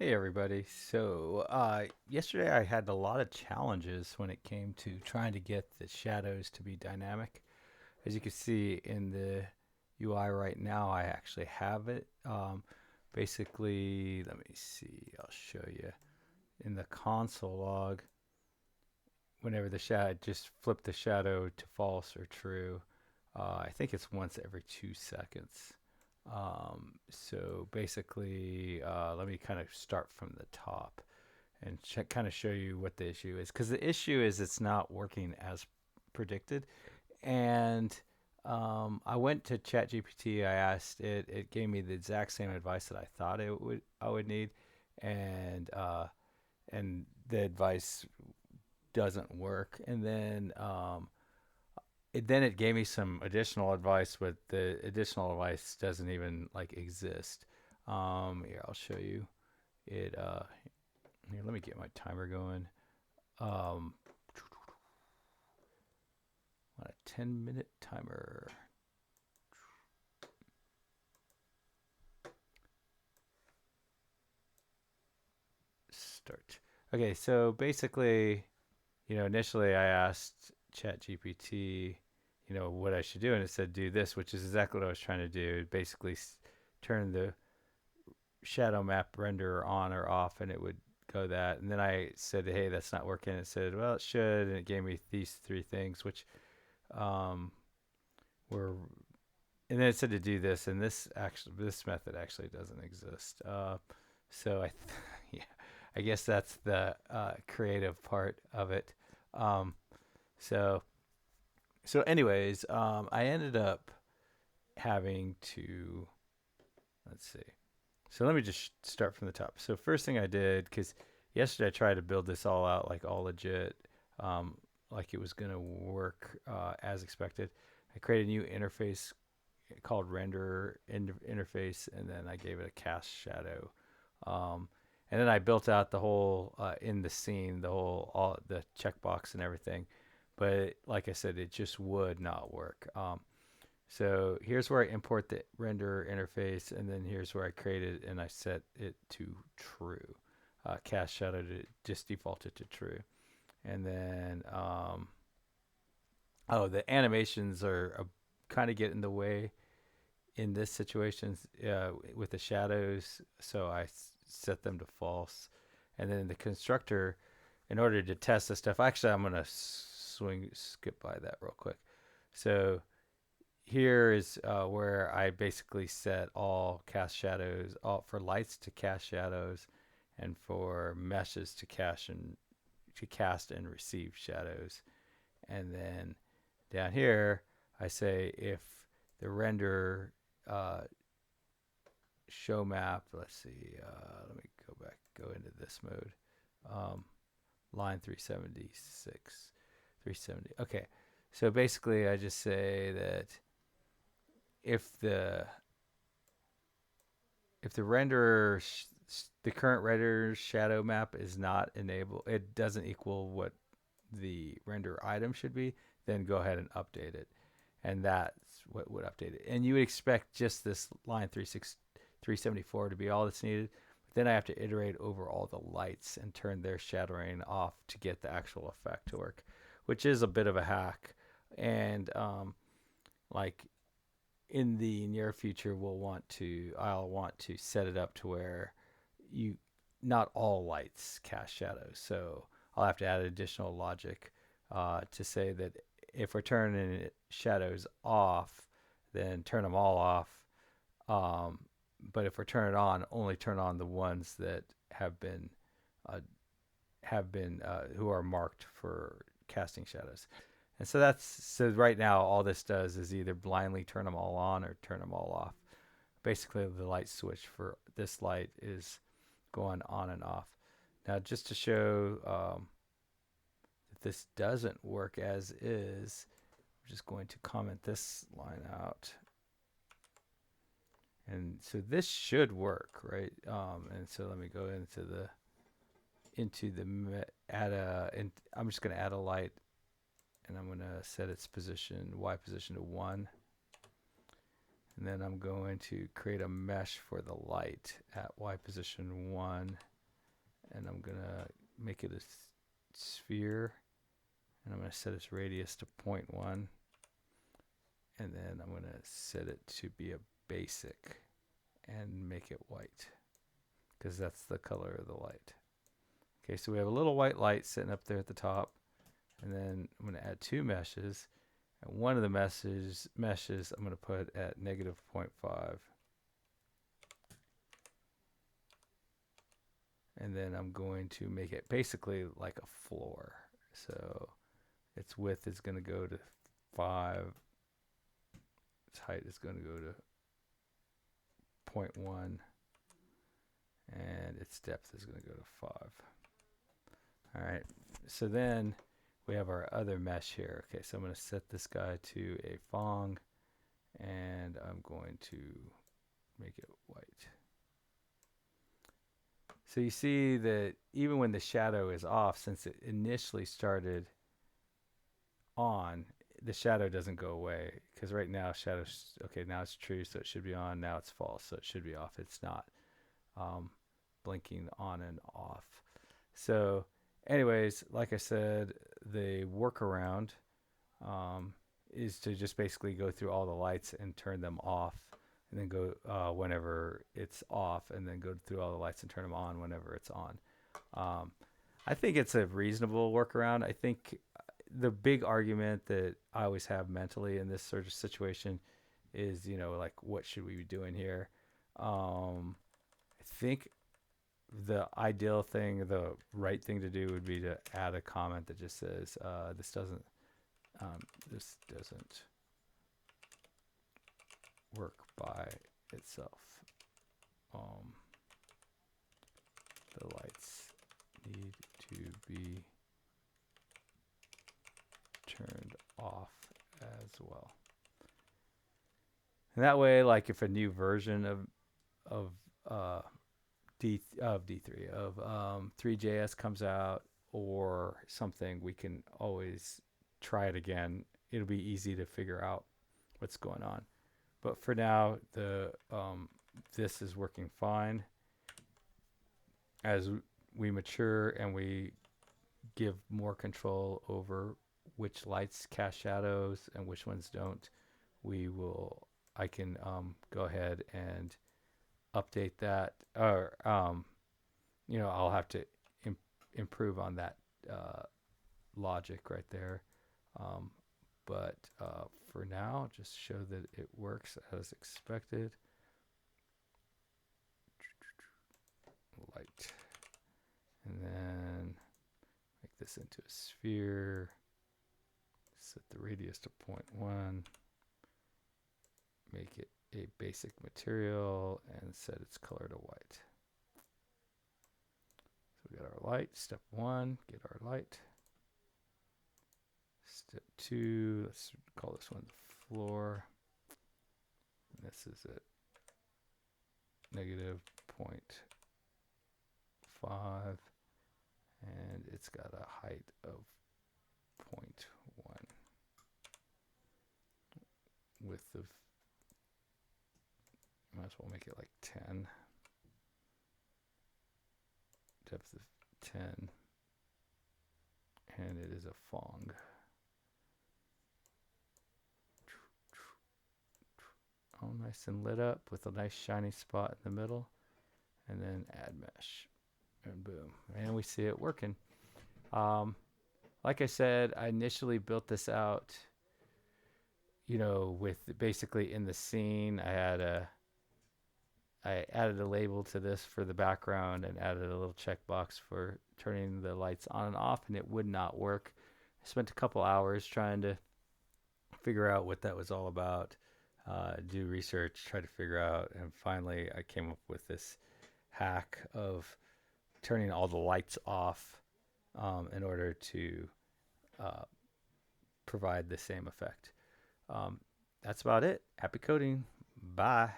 Hey everybody. Yesterday I had a lot of challenges when it came to trying to get the shadows to be dynamic. As you can see in the UI right now, I actually have it. Basically, let me see. I'll show you in the console log. Whenever the shadow, just flip the shadow to false or true. I think it's once every 2 seconds. Let me kind of start from the top and kind of show you what the issue is. Because the issue is it's not working as predicted. And I went to ChatGPT. I asked it. It gave me the exact same advice that I would need, and the advice doesn't work. And then it gave me some additional advice, but the additional advice doesn't even like exist. Here, I'll show you it. Here, let me get my timer going. Um, on a 10-minute timer. Start. Okay, so basically, initially I asked ChatGPT, what I should do, and it said do this, which is exactly what I was trying to do. Basically, turn the shadow map renderer on or off, and it would go that. And then I said, hey, that's not working. It said, well, it should, and it gave me these three things, which um, were, and then it said to do this, and this method actually doesn't exist. Yeah, I guess that's the creative part of it. Um, so I ended up having to, let's see. So let me just start from the top. So first thing I did, because yesterday I tried to build this all out like all legit, um, like it was gonna work as expected. I created a new interface called interface, and then I gave it a cast shadow, um, and then I built out the whole in the scene, all the checkbox and everything. But like I said, it just would not work. So here's where I import the render interface, and then here's where I create it, and I set it to true. Cast shadow to just default it to true, and then the animations are kind of get in the way in this situation with the shadows, so I set them to false, and then the constructor, in order to test the stuff. Actually, I'm gonna skip by that real quick. So here is where I basically set all cast shadows, all for lights to cast shadows, and for meshes to cast and receive shadows. And then down here, I say if the render uh, show map. Let's see. Let me go into this mode. Um, line 376, 370. Okay. So basically, I just say that if the if the renderer the current renderer shadow map is not enabled, it doesn't equal what the render item should be, then go ahead and update it, and that's what would update it. And you would expect just this line 374 to be all that's needed. But then I have to iterate over all the lights and turn their shadowing off to get the actual effect to work, which is a bit of a hack. And like in the near future, I'll want to set it up to where you not all lights cast shadows. So I'll have to add additional logic to say that if we're turning shadows off, then turn them all off. Um, but if we're turning it on, only turn on the ones that uh, have been who are marked for casting shadows. And so right now all this does is either blindly turn them all on or turn them all off. Basically, the light switch for this light is going on and off. Now, just to show that this doesn't work as is, I'm just going to comment this line out. And so this should work, right? And so let me go and I'm just going to add a light, and I'm going to set its position, Y position to 1. And then I'm going to create a mesh for the light at Y position 1. And I'm going to make it a sphere. And I'm going to set its radius to 0.1. And then I'm going to set it to be a basic and make it white, because that's the color of the light. Okay, so we have a little white light sitting up there at the top. And then I'm going to add 2 meshes. And one of the meshes I'm going to put at -0.5. And then I'm going to make it basically like a floor. So its width is going to go to 5. Its height is going to go to 0.1. And its depth is going to go to 5. All right. So then we have our other mesh here. Okay, so I'm going to set this guy to a Phong, and I'm going to make it white. So you see that even when the shadow is off, since it initially started on, the shadow doesn't go away, because right now shadow's, okay, now it's true, so it should be on. Now it's false, so it should be off. It's not blinking on and off. So anyways, like I said, the workaround is to just basically go through all the lights and turn them off, and then go whenever it's off, and then go through all the lights and turn them on whenever it's on. I think it's a reasonable workaround. I think the big argument that I always have mentally in this sort of situation is, you know, like, what should we be doing here? I think the ideal thing, the right thing to do would be to add a comment that just says, this doesn't work by itself. The lights need to be turned off as well. And that way, like, if a new version of ThreeJS comes out or something, we can always try it again. It'll be easy to figure out what's going on. But for now, this is working fine. As we mature and we give more control over which lights cast shadows and which ones don't, I can go ahead and update that, or I'll have to improve on that logic right there. But for now, just show that it works as expected. Light. And then make this into a sphere. Set the radius to 0.1. Make it a basic material and set its color to white. So we got our light. Step 1, get our light. Step 2, let's call this one the floor. And this is at -0.5, and it's got a height of 0.1. Width of, might as well make it like 10. Depth of 10. And it is a Phong. All nice and lit up with a nice shiny spot in the middle. And then add mesh. And boom. And we see it working. Like I said, I initially built this out, with basically in the scene. I added a label to this for the background and added a little checkbox for turning the lights on and off, and it would not work. I spent a couple hours trying to figure out what that was all about, do research, try to figure out, and finally I came up with this hack of turning all the lights off in order to provide the same effect. That's about it. Happy coding. Bye.